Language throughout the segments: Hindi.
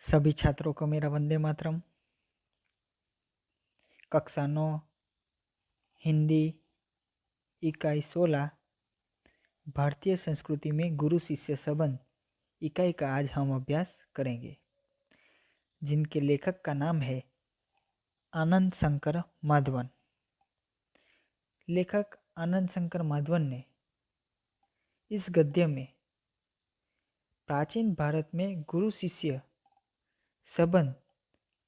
सभी छात्रों को मेरा वंदे मातरम। कक्षा 9 हिंदी इकाई 16 भारतीय संस्कृति में गुरु शिष्य संबंध इकाई का आज हम अभ्यास करेंगे, जिनके लेखक का नाम है आनंद शंकर माधवन। लेखक आनंद शंकर माधवन ने इस गद्य में प्राचीन भारत में गुरु शिष्य संबंध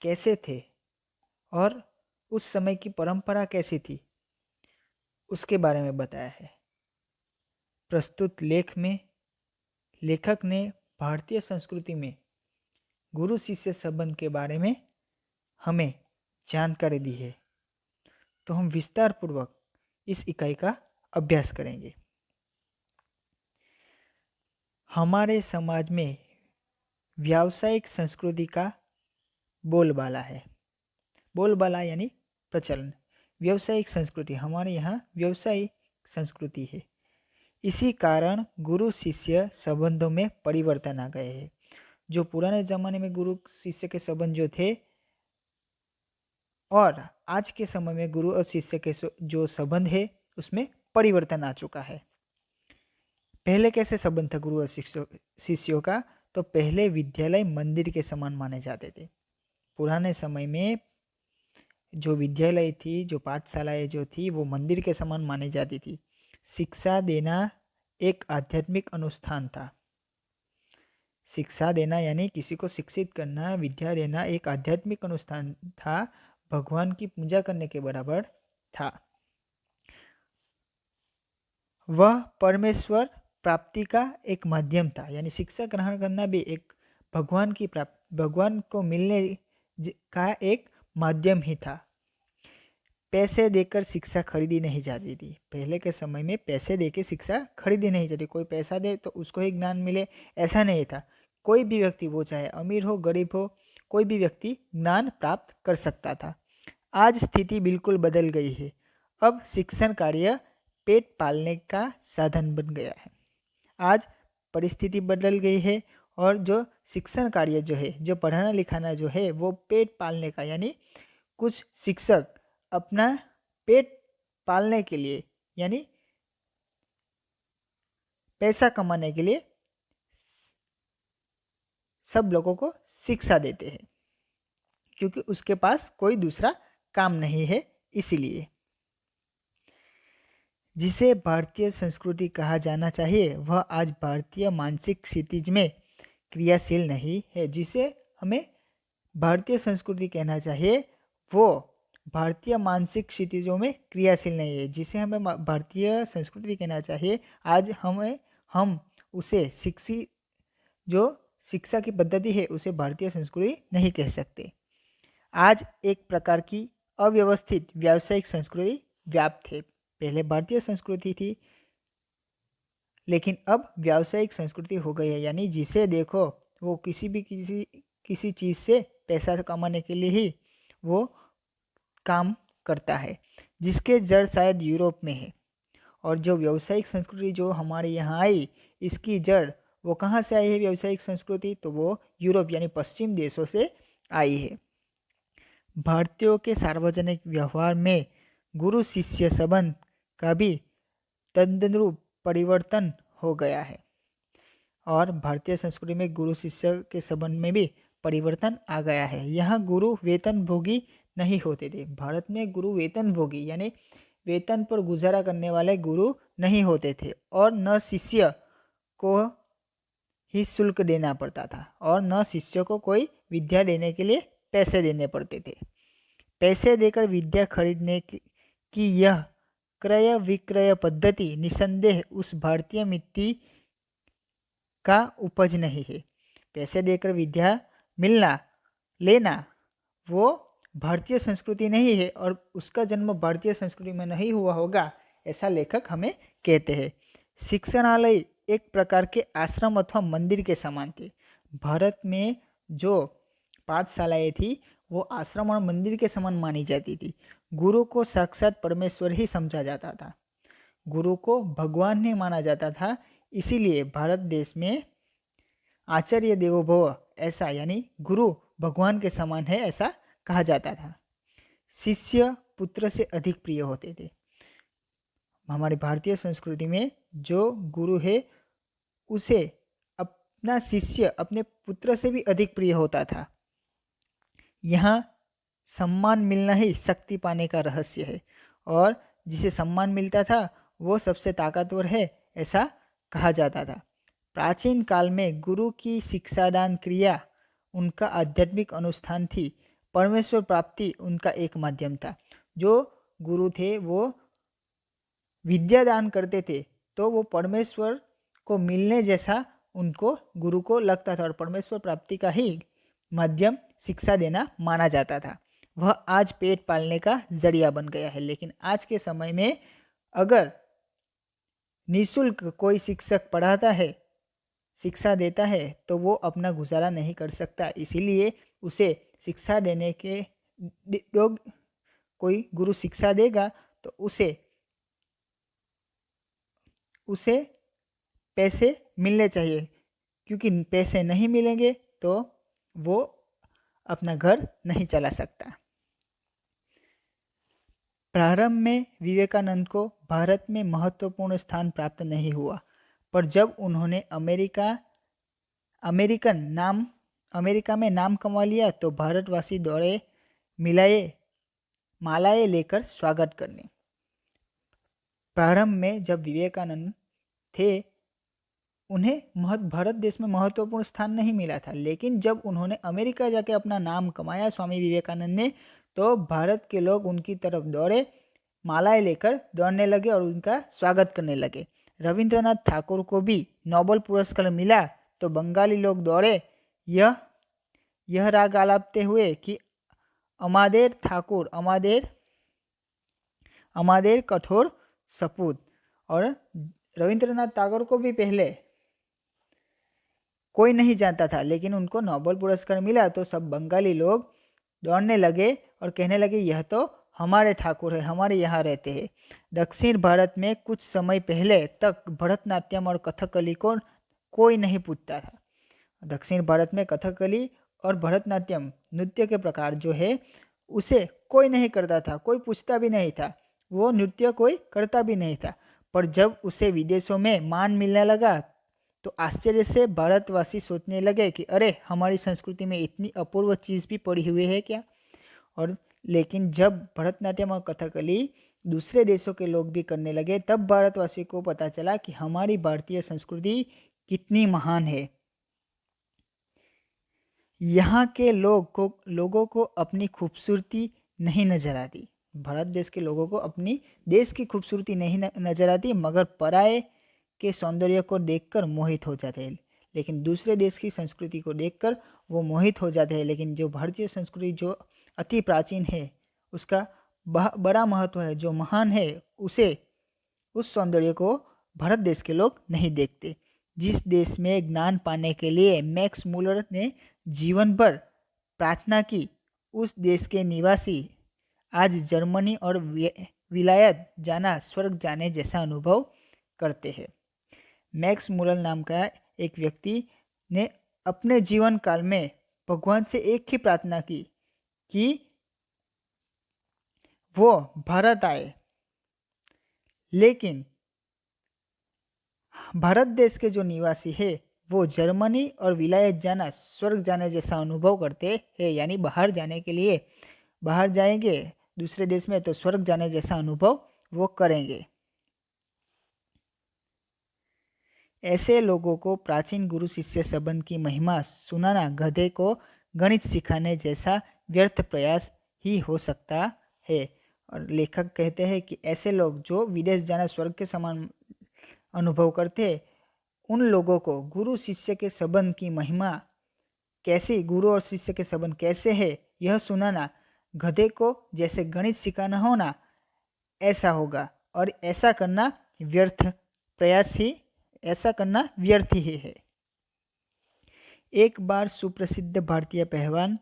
कैसे थे और उस समय की परंपरा कैसी थी, उसके बारे में बताया है। प्रस्तुत लेख में लेखक ने भारतीय संस्कृति में गुरु शिष्य संबंध के बारे में हमें जानकारी दी है, तो हम विस्तार पूर्वक इस इकाई का अभ्यास करेंगे। हमारे समाज में व्यावसायिक संस्कृति का बोलबाला है। बोलबाला यानी प्रचलन। व्यावसायिक संस्कृति, हमारे यहाँ व्यावसायिक संस्कृति है। इसी कारण गुरु शिष्य संबंधों में परिवर्तन आ गए हैं। जो पुराने जमाने में गुरु शिष्य के संबंध जो थे और आज के समय में गुरु और शिष्य के जो संबंध है उसमें परिवर्तन आ चुका है। पहले कैसे संबंध था गुरु और शिष्यों का? तो पहले विद्यालय मंदिर के समान माने जाते थे। पुराने समय में जो विद्यालय थी, जो पाठशालाएं जो थी, वो मंदिर के समान मानी जाती थी। शिक्षा देना एक आध्यात्मिक अनुष्ठान था। शिक्षा देना यानी किसी को शिक्षित करना, विद्या देना एक आध्यात्मिक अनुष्ठान था, भगवान की पूजा करने के बराबर था। वह परमेश्वर प्राप्ति का एक माध्यम था, यानी शिक्षा ग्रहण करना भी एक भगवान को मिलने का एक माध्यम ही था। पैसे देकर शिक्षा खरीदी नहीं जाती थी। पहले के समय में पैसे देकर शिक्षा खरीदी नहीं जाती। कोई पैसा दे तो उसको ही ज्ञान मिले, ऐसा नहीं था। कोई भी व्यक्ति, वो चाहे अमीर हो गरीब हो, कोई भी व्यक्ति ज्ञान प्राप्त कर सकता था। आज स्थिति बिल्कुल बदल गई है। अब शिक्षण कार्य पेट पालने का साधन बन गया है। आज परिस्थिति बदल गई है और जो शिक्षण कार्य जो है, जो पढ़ाना लिखाना जो है, वो पेट पालने का, यानी कुछ शिक्षक अपना पेट पालने के लिए यानी पैसा कमाने के लिए सब लोगों को शिक्षा देते हैं, क्योंकि उसके पास कोई दूसरा काम नहीं है। इसीलिए जिसे भारतीय संस्कृति कहा जाना चाहिए वह आज भारतीय मानसिक क्षितिज में क्रियाशील नहीं है। जिसे हमें भारतीय संस्कृति कहना चाहिए वो भारतीय मानसिक क्षितिजों में क्रियाशील नहीं है। जिसे हमें भारतीय संस्कृति कहना चाहिए, आज हम उसे जो शिक्षा की पद्धति है उसे भारतीय संस्कृति नहीं कह सकते। आज एक प्रकार की अव्यवस्थित व्यावसायिक संस्कृति व्याप्त है। पहले भारतीय संस्कृति थी, लेकिन अब व्यावसायिक संस्कृति हो गई है। यानी जिसे देखो वो किसी चीज़ से पैसा कमाने के लिए ही वो काम करता है, जिसके जड़ शायद यूरोप में है। और जो व्यावसायिक संस्कृति जो हमारे यहाँ आई, इसकी जड़ वो कहाँ से आई है? व्यावसायिक संस्कृति तो वो यूरोप यानी पश्चिम देशों से आई है। भारतीयों के सार्वजनिक व्यवहार में गुरु शिष्य संबंध का भी तदनुरूप परिवर्तन हो गया है। और भारतीय संस्कृति में गुरु शिष्य के संबंध में भी परिवर्तन आ गया है। यहाँ गुरु वेतन भोगी नहीं होते थे। भारत में गुरु वेतन भोगी यानी वेतन पर गुजारा करने वाले गुरु नहीं होते थे, और न शिष्य को ही शुल्क देना पड़ता था, और न शिष्य को कोई विद्या देने के लिए पैसे देने पड़ते थे। पैसे देकर विद्या खरीदने की यह क्रय विक्रय पद्धति निसंदेह उस भारतीय मिट्टी का उपज नहीं है। पैसे देकर विद्या मिलना लेना वो भारतीय संस्कृति नहीं है, और उसका जन्म भारतीय संस्कृति में नहीं हुआ होगा, ऐसा लेखक हमें कहते हैं। शिक्षणालय एक प्रकार के आश्रम अथवा मंदिर के समान थे। भारत में जो पाठशालाएं थी वो आश्रम और मंदिर के समान मानी जाती थी। गुरु को साक्षात परमेश्वर ही समझा जाता था, गुरु को भगवान नहीं माना जाता था। इसीलिए भारत देश में आचार्य देवो भव, ऐसा यानी गुरु भगवान के समान है ऐसा कहा जाता था। शिष्य पुत्र से अधिक प्रिय होते थे। हमारी भारतीय संस्कृति में जो गुरु है उसे अपना शिष्य अपने पुत्र से भी अधिक प्रिय होता था। यहाँ सम्मान मिलना ही शक्ति पाने का रहस्य है, और जिसे सम्मान मिलता था वो सबसे ताकतवर है ऐसा कहा जाता था। प्राचीन काल में गुरु की शिक्षादान क्रिया उनका आध्यात्मिक अनुष्ठान थी। परमेश्वर प्राप्ति उनका एक माध्यम था। जो गुरु थे वो विद्या दान करते थे तो वो परमेश्वर को मिलने जैसा उनको गुरु को लगता था, और परमेश्वर प्राप्ति का ही माध्यम शिक्षा देना माना जाता था। वह आज पेट पालने का जरिया बन गया है। लेकिन आज के समय में अगर निःशुल्क कोई शिक्षक पढ़ाता है, शिक्षा देता है, तो वो अपना गुजारा नहीं कर सकता। इसीलिए उसे शिक्षा देने के लोग, कोई गुरु शिक्षा देगा तो उसे पैसे मिलने चाहिए, क्योंकि पैसे नहीं मिलेंगे तो वो अपना घर नहीं चला सकता। प्रारंभ में विवेकानंद को भारत में महत्वपूर्ण स्थान प्राप्त नहीं हुआ, पर जब उन्होंने अमेरिका में नाम कमा लिया तो भारतवासी दौड़े मालाएं लेकर स्वागत करने। प्रारंभ में जब विवेकानंद थे उन्हें भारत देश में महत्वपूर्ण स्थान नहीं मिला था, लेकिन जब उन्होंने अमेरिका जाके अपना नाम कमाया स्वामी विवेकानंद ने, तो भारत के लोग उनकी तरफ दौड़े, मालाएं लेकर दौड़ने लगे और उनका स्वागत करने लगे। रविंद्रनाथ ठाकुर को भी नोबेल पुरस्कार मिला तो बंगाली लोग दौड़े यह राग आलापते हुए कि अमादेर ठाकुर अमादेर कठोर सपूत। और रविंद्रनाथ टैगोर को भी पहले कोई नहीं जानता था, लेकिन उनको नोबेल पुरस्कार मिला तो सब बंगाली लोग दौड़ने लगे और कहने लगे यह तो हमारे ठाकुर है, हमारे यहाँ रहते हैं। दक्षिण भारत में कुछ समय पहले तक भरतनाट्यम और कथकली को कोई नहीं पूछता था। दक्षिण भारत में कथकली और भरतनाट्यम नृत्य के प्रकार जो है उसे कोई नहीं करता था, कोई पूछता भी नहीं था, वो नृत्य कोई करता भी नहीं था। पर जब उसे विदेशों में मान मिलने लगा तो आश्चर्य से भारतवासी सोचने लगे कि अरे, हमारी संस्कृति में इतनी अपूर्व चीज़ भी पड़ी हुई है क्या। और लेकिन जब भरतनाट्यम और कथकली दूसरे देशों के लोग भी करने लगे तब भारतवासी को पता चला कि हमारी भारतीय संस्कृति कितनी महान है। यहाँ के लोगों को अपनी खूबसूरती नहीं नजर आती। भारत देश के लोगों को अपनी देश की खूबसूरती नहीं नजर आती, मगर पराये के सौंदर्य को देखकर मोहित हो जाते हैं। लेकिन दूसरे देश की संस्कृति को देखकर वो मोहित हो जाते हैं। लेकिन जो भारतीय संस्कृति जो अति प्राचीन है, उसका बड़ा महत्व है, जो महान है, उस सौंदर्य को भारत देश के लोग नहीं देखते। जिस देश में ज्ञान पाने के लिए मैक्स मूलर ने जीवन भर प्रार्थना की, उस देश के निवासी आज जर्मनी और विलायत जाना स्वर्ग जाने जैसा अनुभव करते हैं। मैक्स मूलर नाम का एक व्यक्ति ने अपने जीवन काल में भगवान से एक ही प्रार्थना की कि वो भारत आए, लेकिन भारत देश के जो निवासी है वो जर्मनी और विलायत जाना स्वर्ग जाने जैसा अनुभव करते हैं। यानी बाहर जाने के लिए बाहर जाएंगे दूसरे देश में तो स्वर्ग जाने जैसा अनुभव वो करेंगे। ऐसे लोगों को प्राचीन गुरु शिष्य संबंध की महिमा सुनाना गधे को गणित सिखाने जैसा व्यर्थ प्रयास ही हो सकता है। और लेखक कहते हैं कि ऐसे लोग जो विदेश जाना स्वर्ग के समान अनुभव करते हैं, उन लोगों को गुरु शिष्य के संबंध की महिमा कैसी, गुरु और शिष्य के संबंध कैसे है, यह सुनाना गधे को जैसे गणित सिखाना होना ऐसा होगा। और ऐसा करना व्यर्थ ही है। एक बार सुप्रसिद्ध भारतीय पहलवान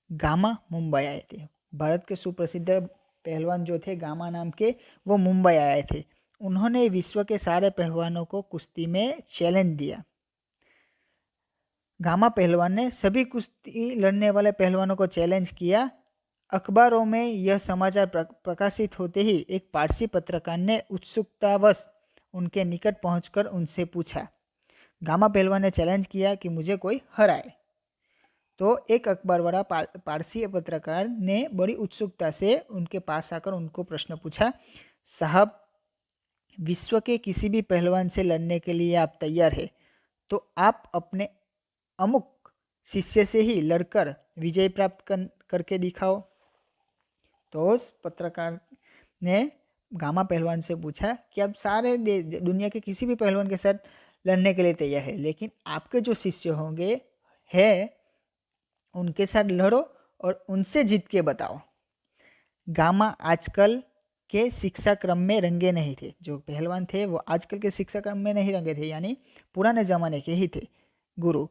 गामा मुंबई आए थे। भारत के सुप्रसिद्ध पहलवान जो थे गामा नाम के, वो मुंबई आए थे। उन्होंने विश्व के सारे पहलवानों को कुश्ती में चैलेंज दिया। गामा पहलवान ने सभी कुश्ती लड़ने वाले पहलवानों को चैलेंज किया। अखबारों में यह समाचार प्रकाशित होते ही एक पारसी पत्रकार ने उत्सुकतावश उनके निकट पहुंचकर उनसे पूछा। गामा पहलवान ने चैलेंज किया कि मुझे कोई हराए। तो एक अखबार वाला पारसी पत्रकार ने बड़ी उत्सुकता से उनके पास आकर उनको प्रश्न पूछा, साहब, विश्व के किसी भी पहलवान से लड़ने के लिए आप तैयार हैं, तो आप अपने अमुक शिष्य से ही लड़कर विजय प्राप्त करके दिखाओ। तो उस पत्रकार ने गामा पहलवान से पूछा कि आप सारे दुनिया के किसी भी पहलवान के साथ लड़ने के लिए तैयार है, लेकिन आपके जो शिष्य होंगे हैं उनके साथ लड़ो और उनसे जीत के बताओ। गामा आजकल के शिक्षा क्रम में रंगे नहीं थे। जो पहलवान थे वो आजकल के शिक्षा क्रम में नहीं रंगे थे, यानी पुराने ज़माने के ही थे गुरु,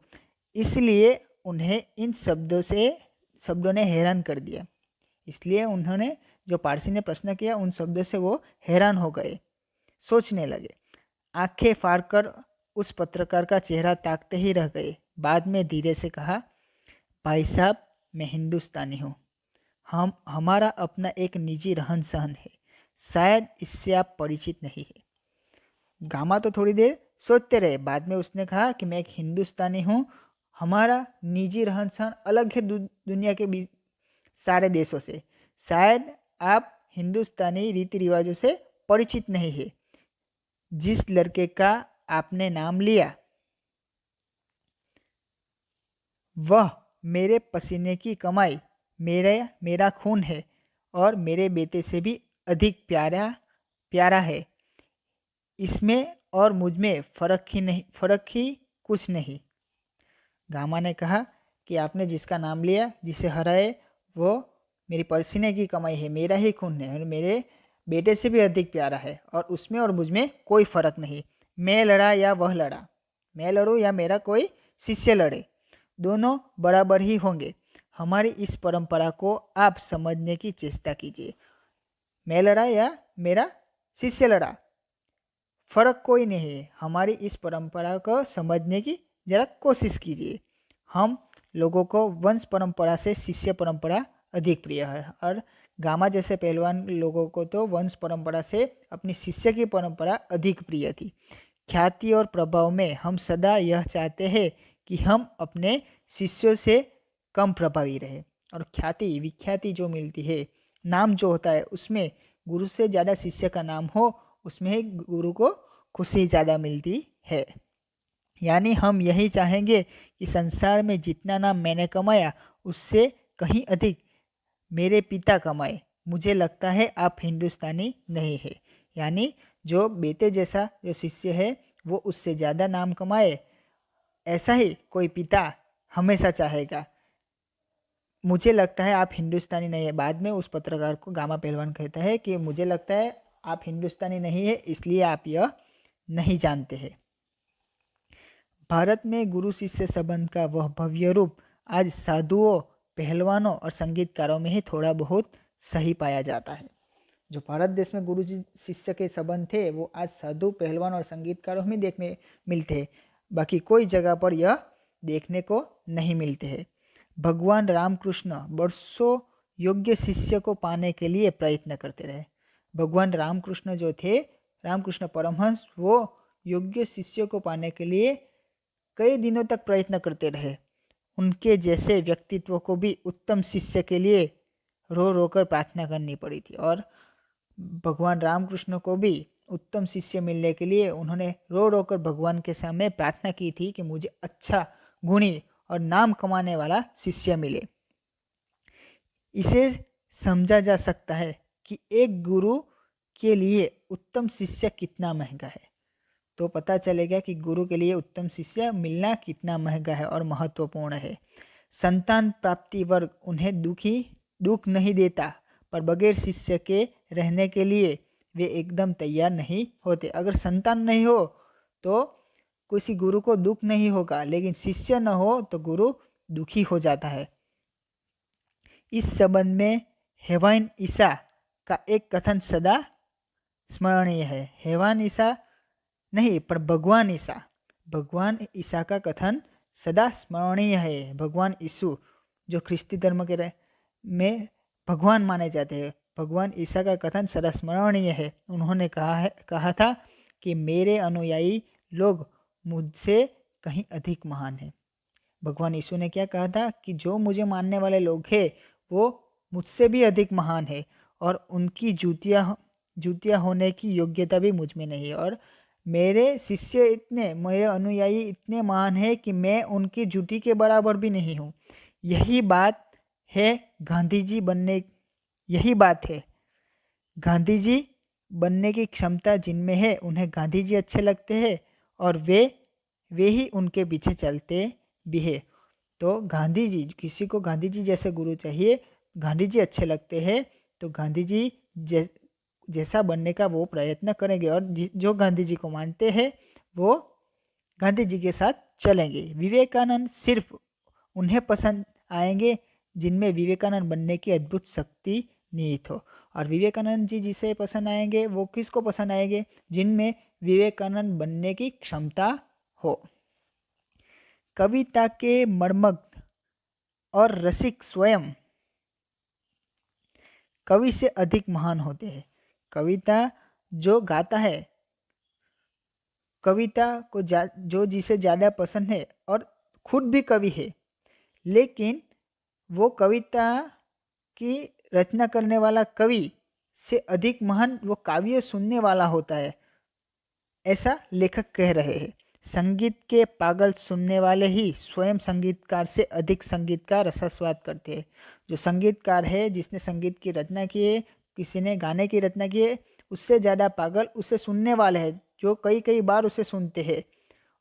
इसलिए उन्हें इन शब्दों ने हैरान कर दिया। इसलिए उन्होंने, जो पारसी ने प्रश्न किया, उन शब्दों से वो हैरान हो गए, सोचने लगे। आंखें फाड़कर उस पत्रकार का चेहरा ताकते ही रह गए। बाद में धीरे से कहा, भाई साहब, मैं हिंदुस्तानी हूँ। हमारा अपना एक निजी रहन सहन है, शायद इससे आप परिचित नहीं है। गामा तो थोड़ी देर सोचते रहे। बाद में उसने कहा कि मैं एक हिंदुस्तानी हूँ, हमारा निजी रहन सहन अलग है दुनिया के सारे देशों से। शायद आप हिंदुस्तानी रीति रिवाजों से परिचित नहीं है। जिस लड़के का आपने नाम लिया वह मेरे पसीने की कमाई, मेरा खून है और मेरे बेटे से भी अधिक प्यारा है। इसमें और मुझ में फर्क ही कुछ नहीं। गामा ने कहा कि आपने जिसका नाम लिया, जिसे हराए, वो मेरी पसीने की कमाई है, मेरा ही खून है और मेरे बेटे से भी अधिक प्यारा है और उसमें और मुझ में कोई फ़र्क नहीं। मैं लड़ा या वह लड़ा, मैं लड़ूँ या मेरा कोई शिष्य लड़े, दोनों बराबर ही होंगे। हमारी इस परंपरा को आप समझने की चेष्टा कीजिए। मैं लड़ा या मेरा शिष्य लड़ा, फ़र्क कोई नहीं है। हमारी इस परंपरा को समझने की ज़रा कोशिश कीजिए। हम लोगों को वंश परंपरा से शिष्य परंपरा अधिक प्रिय है और गामा जैसे पहलवान लोगों को तो वंश परंपरा से अपनी शिष्य की परंपरा अधिक प्रिय थी। ख्याति और प्रभाव में हम सदा यह चाहते हैं कि हम अपने शिष्यों से कम प्रभावी रहे, और ख्याति विख्याति जो मिलती है, नाम जो होता है, उसमें गुरु से ज़्यादा शिष्य का नाम हो, उसमें गुरु को खुशी ज़्यादा मिलती है। यानी हम यही चाहेंगे कि संसार में जितना नाम मैंने कमाया उससे कहीं अधिक मेरे पिता कमाए। मुझे लगता है आप हिंदुस्तानी नहीं है, यानी जो बेटे जैसा जो शिष्य है वो उससे ज़्यादा नाम कमाए, ऐसा ही कोई पिता हमेशा चाहेगा। मुझे लगता है आप हिंदुस्तानी नहीं है। बाद में उस पत्रकार को गामा पहलवान कहता है कि मुझे लगता है आप हिंदुस्तानी नहीं है, इसलिए आप यह नहीं जानते हैं। भारत में गुरु शिष्य संबंध का वह भव्य रूप आज साधुओं, पहलवानों और संगीतकारों में ही थोड़ा बहुत सही पाया जाता है। जो भारत देश में गुरु शिष्य के संबंध थे वो आज साधु, पहलवान और संगीतकारों में देखने मिलते हैं, बाकी कोई जगह पर यह देखने को नहीं मिलते हैं। भगवान रामकृष्ण वर्षों योग्य शिष्य को पाने के लिए प्रयत्न करते रहे। भगवान रामकृष्ण जो थे, रामकृष्ण परमहंस, वो योग्य शिष्य को पाने के लिए कई दिनों तक प्रयत्न करते रहे। उनके जैसे व्यक्तित्व को भी उत्तम शिष्य के लिए रो रो कर प्रार्थना करनी पड़ी थी, और भगवान रामकृष्ण को भी उत्तम शिष्य मिलने के लिए उन्होंने रो रो कर भगवान के सामने प्रार्थना की थी कि मुझे अच्छा, गुणी और नाम कमाने वाला शिष्य मिले। इसे समझा जा सकता है कि एक गुरु के लिए उत्तम शिष्य कितना महंगा है, तो पता चलेगा कि गुरु के लिए उत्तम शिष्य मिलना कितना महंगा है और महत्वपूर्ण है। संतान प्राप्ति वर्ग उन्हें दुख नहीं देता, पर बगैर शिष्य के रहने के लिए वे एकदम तैयार नहीं होते। अगर संतान नहीं हो तो किसी गुरु को दुख नहीं होगा, लेकिन शिष्य न हो तो गुरु दुखी हो जाता है। इस संबंध में हेवान ईसा का एक कथन सदा स्मरणीय है। हेवान ईसा नहीं, पर भगवान ईसा का कथन सदा स्मरणीय है। भगवान यीशु जो ख्रिस्ती धर्म के में भगवान माने जाते हैं, भगवान ईसा का कथन सदा स्मरणीय है। उन्होंने कहा था कि मेरे अनुयायी लोग मुझसे कहीं अधिक महान हैं। भगवान यीशु ने क्या कहा था कि जो मुझे मानने वाले लोग हैं वो मुझसे भी अधिक महान है और उनकी जूतियाँ होने की योग्यता भी मुझ में नहीं है। और मेरे शिष्य इतने, मेरे अनुयायी इतने महान हैं कि मैं उनकी जूती के बराबर भी नहीं हूँ। यही बात है गांधी जी बनने, यही बात है गांधी जी बनने की क्षमता जिनमें है, उन्हें गांधी जी अच्छे लगते हैं और वे ही उनके पीछे चलते भी है। तो गांधी जी, किसी को गांधी जी जैसे गुरु चाहिए, गांधी जी अच्छे लगते हैं तो गांधी जी जैसा बनने का वो प्रयत्न करेंगे और जो गांधी जी को मानते हैं वो गांधी जी के साथ चलेंगे। विवेकानंद सिर्फ उन्हें पसंद आएंगे जिनमें विवेकानंद बनने की अद्भुत शक्ति निहित हो। और विवेकानंद जी जिसे पसंद आएंगे वो किसको पसंद आएंगे? जिनमें विवेकानंद बनने की क्षमता हो। कविता के मर्मज्ञ और रसिक स्वयं कवि से अधिक महान होते हैं। कविता जो गाता है, कविता को जो जिसे ज़्यादा पसंद है और खुद भी कवि है, लेकिन वो कविता की रचना करने वाला कवि से अधिक महान वो काव्य सुनने वाला होता है, ऐसा लेखक कह रहे हैं। संगीत के पागल सुनने वाले ही स्वयं संगीतकार से अधिक संगीत का रसास्वाद करते हैं। जो संगीतकार है, जिसने संगीत की रचना की है, किसी ने गाने की रचना की है, उससे ज़्यादा पागल उसे सुनने वाले हैं जो कई कई बार उसे सुनते हैं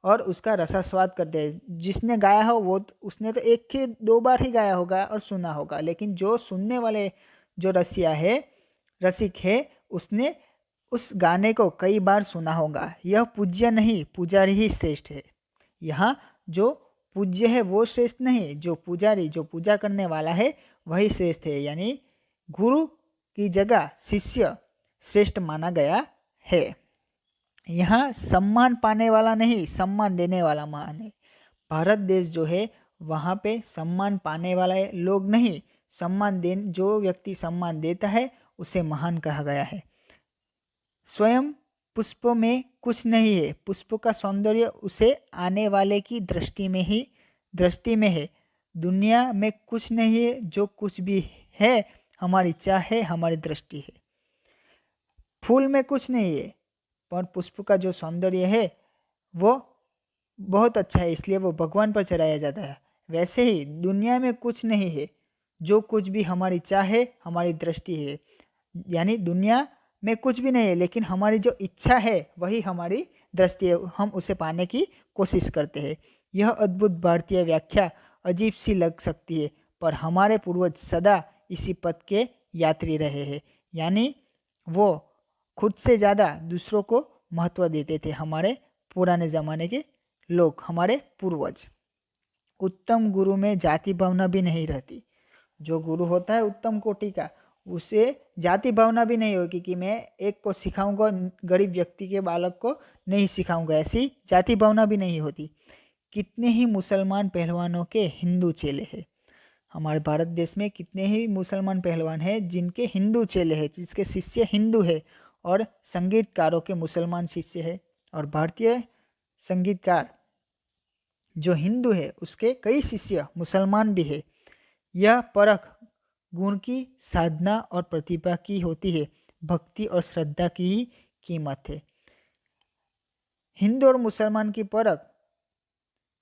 और उसका रसास्वाद करते हैं। जिसने गाया हो वो उसने तो एक ही दो बार ही गाया होगा और सुना होगा, लेकिन जो सुनने वाले जो रसिक है उसने उस गाने को कई बार सुना होगा। यह पूज्य नहीं, पुजारी ही श्रेष्ठ है। यहाँ जो पूज्य है वो श्रेष्ठ नहीं, जो पुजारी, जो पूजा करने वाला है वही श्रेष्ठ है। यानी गुरु की जगह शिष्य श्रेष्ठ माना गया है। यहाँ सम्मान पाने वाला नहीं, सम्मान देने वाला महान है। भारत देश जो है वहाँ पे सम्मान पाने वाले लोग नहीं, जो व्यक्ति सम्मान देता है उसे महान कहा गया है। स्वयं पुष्प में कुछ नहीं है, पुष्प का सौंदर्य उसे आने वाले की दृष्टि में है। दुनिया में कुछ नहीं है, जो कुछ भी है हमारी चाह है, हमारी दृष्टि है। फूल में कुछ नहीं है, पर पुष्प का जो सौंदर्य है वो बहुत अच्छा है, इसलिए वो भगवान पर चढ़ाया जाता है। वैसे ही दुनिया में कुछ नहीं है, जो कुछ भी हमारी चाह है, हमारी दृष्टि है। यानी दुनिया में कुछ भी नहीं है, लेकिन हमारी जो इच्छा है वही हमारी दृष्टि है, हम उसे पाने की कोशिश करते हैं। यह अद्भुत भारतीय व्याख्या अजीब सी लग सकती है, पर हमारे पूर्वज सदा इसी पथ के यात्री रहे हैं। यानी वो खुद से ज़्यादा दूसरों को महत्व देते थे, हमारे पुराने ज़माने के लोग, हमारे पूर्वज। उत्तम गुरु में जाति भावना भी नहीं रहती। जो गुरु होता है उत्तम कोटि का, उसे जाति भावना भी नहीं होगी कि मैं एक को सिखाऊंगा, गरीब व्यक्ति के बालक को नहीं सिखाऊंगा, ऐसी जाति भावना भी नहीं होती। कितने ही मुसलमान पहलवानों के हिंदू चेले हैं। हमारे भारत देश में कितने ही मुसलमान पहलवान हैं जिनके हिंदू चेले हैं, जिसके शिष्य हिंदू है, और संगीतकारों के मुसलमान शिष्य है। और भारतीय संगीतकार जो हिंदू है उसके कई शिष्य मुसलमान भी है। यह परख गुण की, साधना और प्रतिभा की होती है, भक्ति और श्रद्धा की ही कीमत है। हिंदू और मुसलमान की परख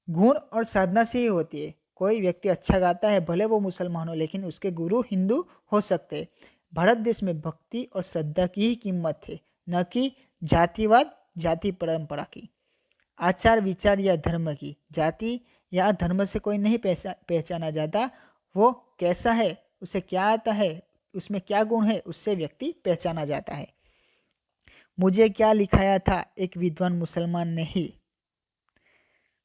गुण और साधना से ही होती है। कोई व्यक्ति अच्छा गाता है, भले वो मुसलमान हो, लेकिन उसके गुरु हिंदू हो सकते हैं। भारत देश में भक्ति और श्रद्धा की ही कीमत है, न कि जातिवाद, जाति परंपरा की, आचार विचार या धर्म की। जाति या धर्म से कोई नहीं पहचाना जाता, वो कैसा है, उसे क्या आता है, उसमें क्या गुण है, उससे व्यक्ति पहचाना जाता है। मुझे क्या लिखाया था एक विद्वान मुसलमान ने ही,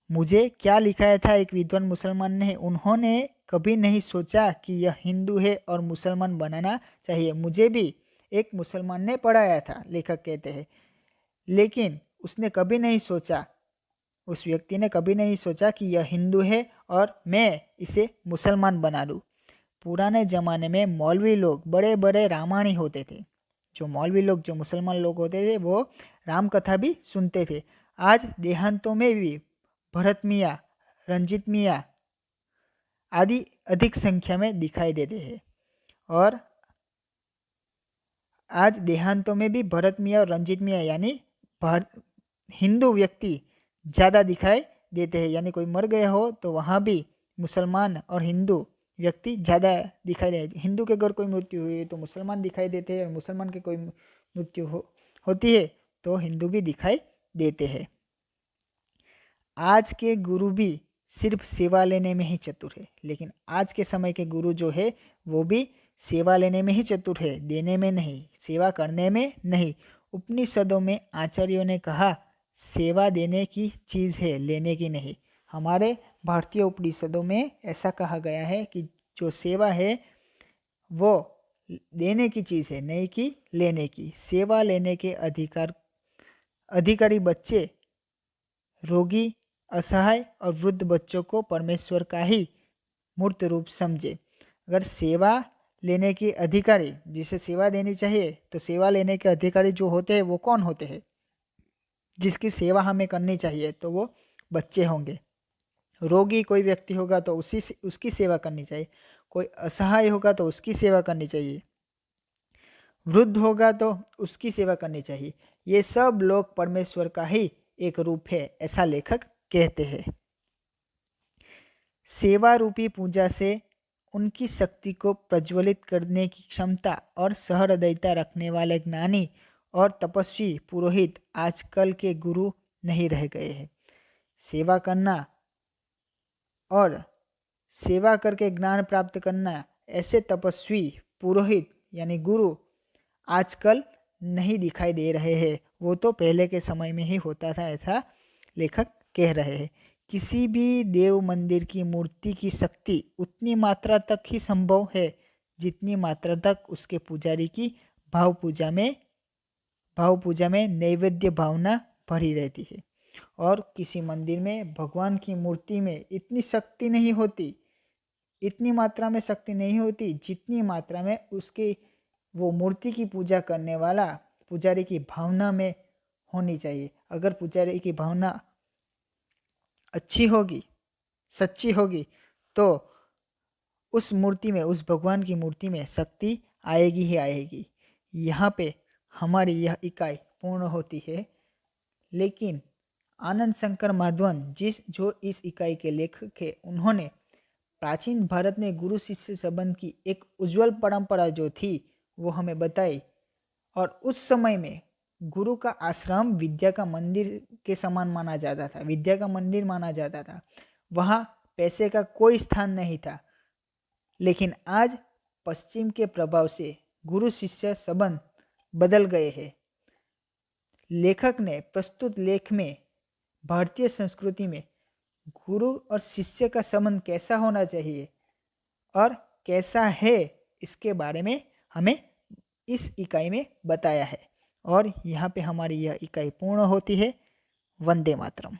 मुझे क्या लिखाया था एक विद्वान मुसलमान ने, उन्होंने कभी नहीं सोचा कि यह हिंदू है और मुसलमान बनाना चाहिए। मुझे भी एक मुसलमान ने पढ़ाया था, लेखक कहते हैं, लेकिन उसने कभी नहीं सोचा उस व्यक्ति ने कभी नहीं सोचा कि यह हिंदू है और मैं इसे मुसलमान बना लूँ। पुराने ज़माने में मौलवी लोग बड़े बड़े रामायणी होते थे। जो मौलवी लोग, जो मुसलमान लोग होते थे, वो राम कथा भी सुनते थे। आज देहांतों में भी भरत मियाँ, रंजीत मियाँ आदि अधिक संख्या में दिखाई देते हैं। और आज देहांतों में भी भरत मियाँ और रंजीत मियाँ यानी हिंदू व्यक्ति ज़्यादा दिखाई देते हैं। यानी कोई मर गया हो तो वहाँ भी मुसलमान और हिंदू व्यक्ति ज़्यादा दिखाई देते। हिंदू के अगर कोई मृत्यु हुई है तो मुसलमान दिखाई देते हैं, और मुसलमान की कोई मृत्यु होती है तो हिंदू भी दिखाई देते हैं। आज के गुरु भी सिर्फ सेवा लेने में ही चतुर है, लेकिन आज के समय के गुरु जो है वो भी सेवा लेने में ही चतुर है, देने में नहीं, सेवा करने में नहीं। उपनिषदों में आचार्यों ने कहा सेवा देने की चीज़ है, लेने की नहीं। हमारे भारतीय उपनिषदों में ऐसा कहा गया है कि जो सेवा है वो देने की चीज़ है, नहीं कि लेने की। सेवा लेने के अधिकारी बच्चे, रोगी, असहाय और वृद्ध बच्चों को परमेश्वर का ही मूर्त रूप समझे। अगर सेवा लेने के अधिकारी, जिसे सेवा देनी चाहिए, तो सेवा लेने के अधिकारी जो होते हैं वो कौन होते हैं? जिसकी सेवा हमें करनी चाहिए तो वो बच्चे होंगे। रोगी कोई व्यक्ति होगा तो उसकी सेवा करनी चाहिए। कोई असहाय होगा तो उसकी सेवा करनी चाहिए। वृद्ध होगा तो उसकी सेवा करनी चाहिए। ये सब लोग परमेश्वर का ही एक रूप है, ऐसा लेखक कहते हैं। सेवा रूपी पूजा से उनकी शक्ति को प्रज्वलित करने की क्षमता और सहृदयता रखने वाले ज्ञानी और तपस्वी पुरोहित आजकल के गुरु नहीं रह गए हैं। सेवा करना और सेवा करके ज्ञान प्राप्त करना, ऐसे तपस्वी पुरोहित यानी गुरु आजकल नहीं दिखाई दे रहे हैं। वो तो पहले के समय में ही होता था, ऐसा लेखक कह रहे हैं। किसी भी देव मंदिर की मूर्ति की शक्ति उतनी मात्रा तक ही संभव है जितनी मात्रा तक उसके पुजारी की भाव पूजा में नैवेद्य भावना भरी रहती है। और किसी मंदिर में भगवान की मूर्ति में इतनी शक्ति नहीं होती, इतनी मात्रा में शक्ति नहीं होती जितनी मात्रा में उसके वो मूर्ति की पूजा करने वाला पुजारी की भावना में होनी चाहिए। अगर पुजारी की भावना अच्छी होगी, सच्ची होगी, तो उस मूर्ति में, उस भगवान की मूर्ति में शक्ति आएगी ही आएगी। यहाँ पे हमारी यह इकाई पूर्ण होती है। लेकिन आनंद शंकर माधवन जो इस इकाई के लेखक है, उन्होंने प्राचीन भारत में गुरु शिष्य संबंध की एक उज्जवल परंपरा जो थी वो हमें बताई। और उस समय में गुरु का आश्रम विद्या का मंदिर के समान माना जाता था, विद्या का मंदिर माना जाता था। वहाँ पैसे का कोई स्थान नहीं था। लेकिन आज पश्चिम के प्रभाव से गुरु शिष्य संबंध बदल गए हैं। लेखक ने प्रस्तुत लेख में भारतीय संस्कृति में गुरु और शिष्य का संबंध कैसा होना चाहिए और कैसा है, इसके बारे में हमें इस इकाई में बताया है। और यहाँ पे हमारी यह इकाई पूर्ण होती है। वंदे मातरम।